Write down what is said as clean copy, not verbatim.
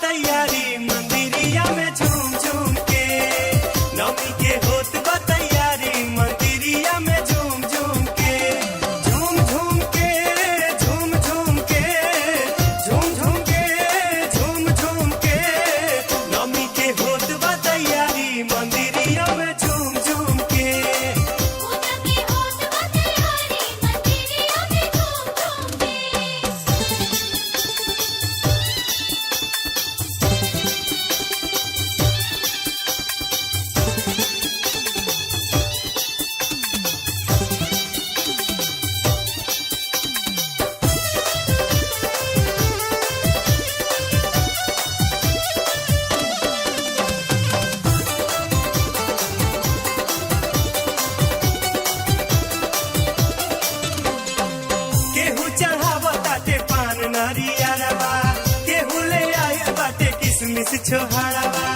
तैयारी मंदिरिया में झूम झूम के, नौमी के होत बा तैयारी मंदिरिया में झूम झूम के, झूम झूम के झूम झूम के, झूम झूम के झूम झूम के, नौमी के होत बा तैयारी मंदिरिया में झूम झूम के। केहू चढ़ावताटे पान नारियरवा, केहू ले आए बाटे किसमिस छोहाड़वा।